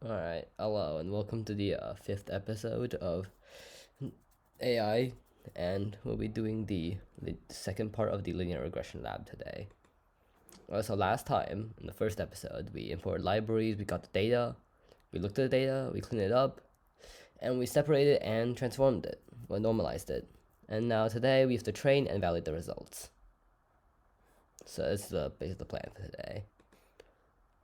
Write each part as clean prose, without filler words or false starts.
Alright, hello and welcome to the fifth episode of AI, and we'll be doing the second part of the linear regression lab today. So last time, in the first episode, we imported libraries, we got the data, we looked at the data, we cleaned it up, and we separated and transformed it, or normalized it. And now today we have to train and validate the results. So that's basically the plan for today.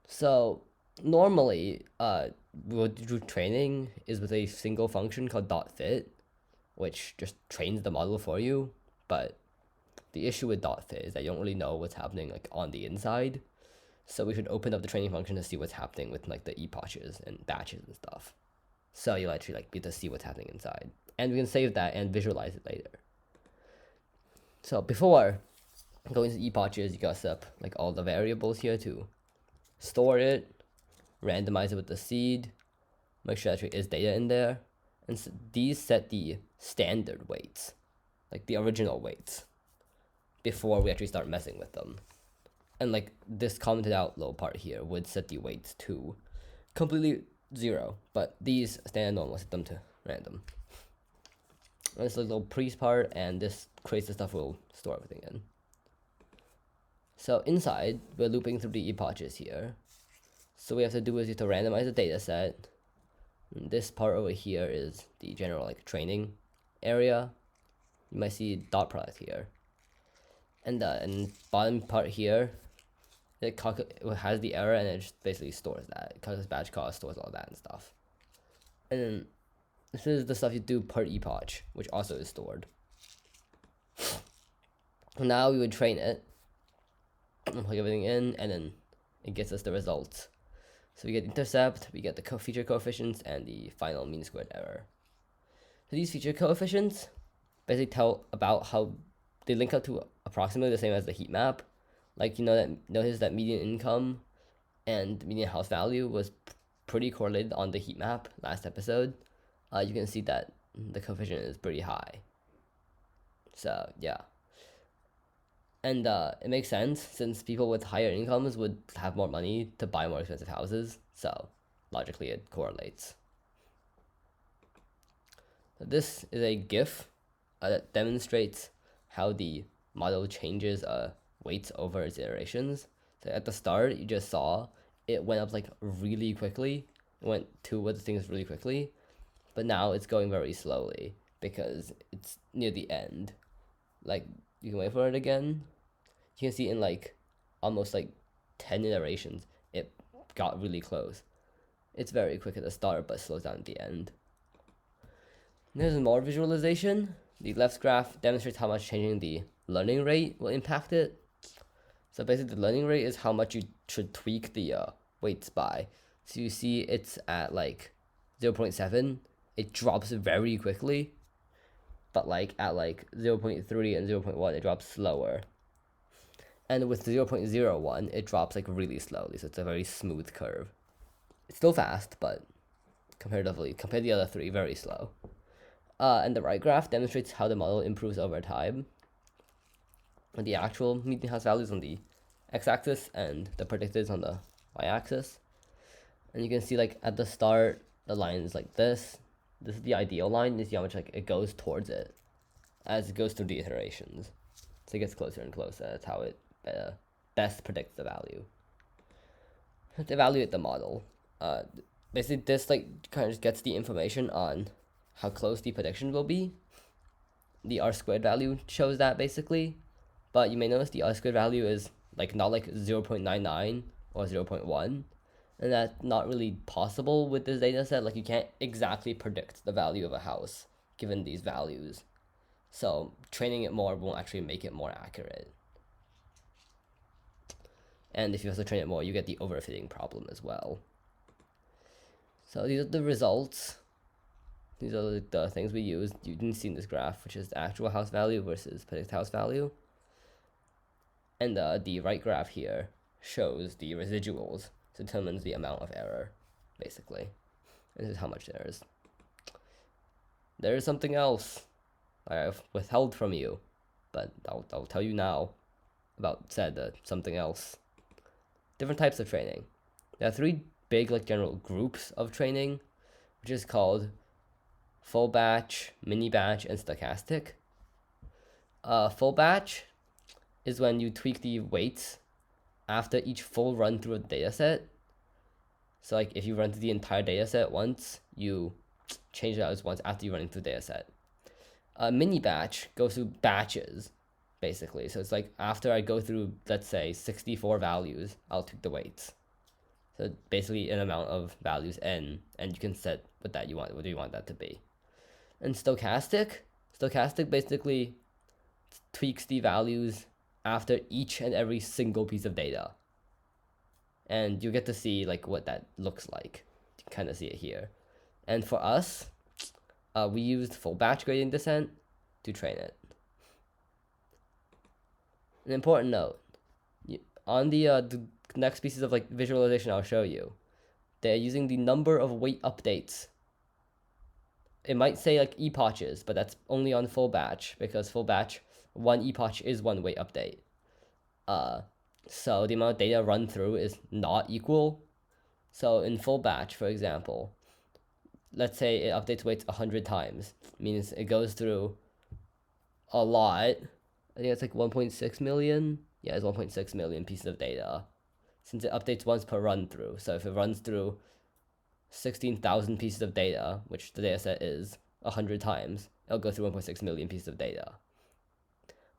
So normally, what we do training is with a single function called .fit, which just trains the model for you. But the issue with .fit is that you don't really know what's happening like on the inside. So we should open up the training function to see what's happening with like the epochs and batches and stuff. So you'll actually like get to see what's happening inside, and we can save that and visualize it later. So before going to epochs, you gotta set up like all the variables here to store it, randomize it with the seed, make sure there is data in there, and these set the standard weights, like the original weights, before we actually start messing with them. And like this commented out little part here would set the weights to completely 0, but these standard normal set them to random. And this little priest part, and this creates the stuff we'll store everything in. So inside, we're looping through the epochs here. So what we have to do is you have to randomize the data set. And this part over here is the general like training area. You might see dot product here. And bottom part here, it has the error, and it just basically stores that. It calculates batch cost, stores all that and stuff. And then this is the stuff you do per epoch, which also is stored. Now we would train it and plug everything in, and then it gets us the results. So we get intercept, we get the feature coefficients, and the final mean squared error. So these feature coefficients basically tell about how they link up to approximately the same as the heat map. Like, notice that median income and median house value was pretty correlated on the heat map last episode. You can see that the coefficient is pretty high. So yeah. And it makes sense, since people with higher incomes would have more money to buy more expensive houses, so logically it correlates. So this is a GIF that demonstrates how the model changes weights over its iterations. So at the start, you just saw it went up like really quickly. It went towards things really quickly, but now it's going very slowly because it's near the end. Like, you can wait for it again. You can see in like almost like 10 iterations, it got really close. It's very quick at the start, but slows down at the end. There's more visualization. The left graph demonstrates how much changing the learning rate will impact it. So basically the learning rate is how much you should tweak the weights by. So you see it's at like 0.7, it drops very quickly, but like at like 0.3 and 0.1, it drops slower. And with 0.01, it drops like really slowly, so it's a very smooth curve. It's still fast, but compared to the other three, very slow. And the right graph demonstrates how the model improves over time. And the actual median house values on the x-axis and the predicted is on the y-axis. And you can see like at the start, the line is like this. This is the ideal line. You see how much like it goes towards it as it goes through the iterations. So it gets closer and closer. That's how it best predicts the value. To evaluate the model, basically this like kind of just gets the information on how close the prediction will be. The R-squared value shows that basically, but you may notice the R-squared value is like not like 0.99 or 0.1, and that's not really possible with this data set. Like, you can't exactly predict the value of a house given these values, so training it more won't actually make it more accurate. And if you also train it more, you get the overfitting problem as well. So these are the results. These are the things we use. You didn't see in this graph, which is the actual house value versus predicted house value. And the right graph here shows the residuals, so it determines the amount of error, basically. And this is how much there is. There is something else I have withheld from you, but I'll tell you now about something else. Different types of training. There are three big like general groups of training, which is called full batch, mini batch, and stochastic. Full batch is when you tweak the weights after each full run through a data set. So like if you run through the entire data set once, you change it out once after you run through the data set. A mini batch goes through batches, basically. So it's like after I go through, let's say, 64 values, I'll tweak the weights. So basically an amount of values n, and you can set what that you want. What do you want that to be? And stochastic basically tweaks the values after each and every single piece of data. And you get to see like what that looks like. You can kind of see it here. And for us, we used full batch gradient descent to train it. An important note, on the next pieces of like visualization I'll show you, they're using the number of weight updates. It might say like epochs, but that's only on full batch, because full batch, one epoch is one weight update. So the amount of data run through is not equal. So in full batch, for example, let's say it updates weights 100 times, means it goes through a lot. I think it's like 1.6 million. Yeah, it's 1.6 million pieces of data, since it updates once per run through. So if it runs through 16,000 pieces of data, which the data set is 100 times, it'll go through 1.6 million pieces of data.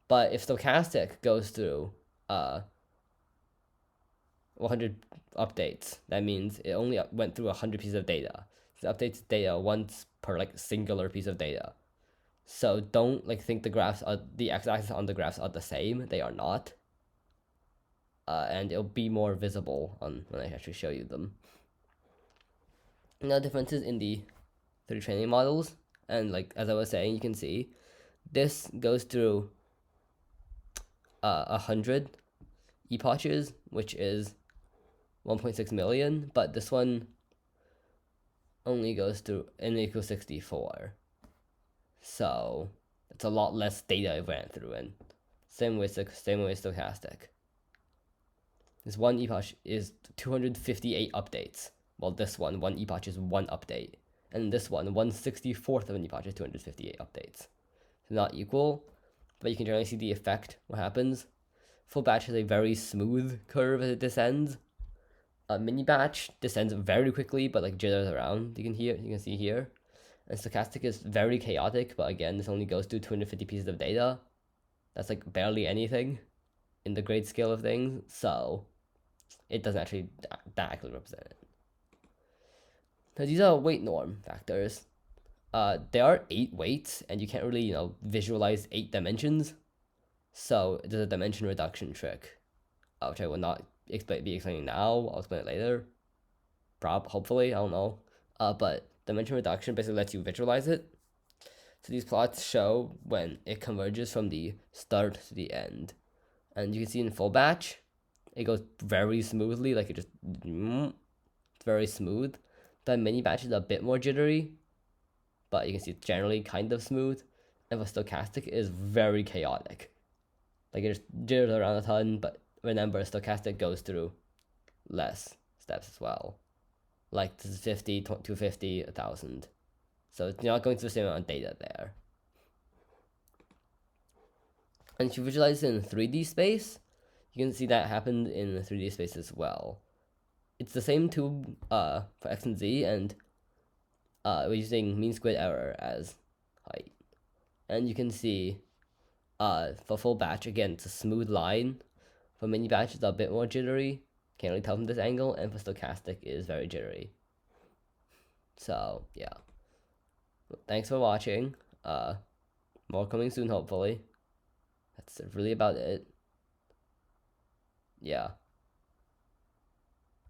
But if stochastic goes through 100 updates, that means it only went through 100 pieces of data. It updates data once per like singular piece of data. So don't like think the x-axis on the graphs are the same. They are not. And it'll be more visible when I actually show you them. Now differences in the 3D training models, and like as I was saying, you can see this goes through 100 epochs, which is 1.6 million, but this one only goes through n equals 64. So it's a lot less data it ran through, and same way stochastic. This one epoch is 258 updates, while this one epoch is one update, and this one 1/64th of an epoch is 258 updates. So not equal, but you can generally see the effect. What happens? Full batch has a very smooth curve as it descends. A mini batch descends very quickly, but like jitters around. You can see here. And stochastic is very chaotic, but again, this only goes through 250 pieces of data. That's like barely anything in the grade scale of things, so it doesn't actually that accurately represent it. Now these are weight norm factors. There are 8 weights, and you can't really visualize 8 dimensions. So there's a dimension reduction trick, which I will not be explaining now. I'll explain it later. Hopefully, I don't know. But dimension reduction basically lets you visualize it. So these plots show when it converges from the start to the end. And you can see in full batch, it goes very smoothly, like it's very smooth. The mini batch is a bit more jittery, but you can see it's generally kind of smooth. And the stochastic is very chaotic. Like it just jitters around a ton, but remember, stochastic goes through less steps as well. Like this is 50, 250, 1,000. So you're not going through the same amount of data there. And if you visualize it in 3D space, you can see that happened in 3D space as well. It's the same tube for x and z, and we're using mean squared error as height. And you can see for full batch, again, it's a smooth line. For mini batch, it's a bit more jittery. Can't really tell from this angle, and for stochastic, it is very jittery. So, yeah. Thanks for watching. More coming soon, hopefully. That's really about it. Yeah.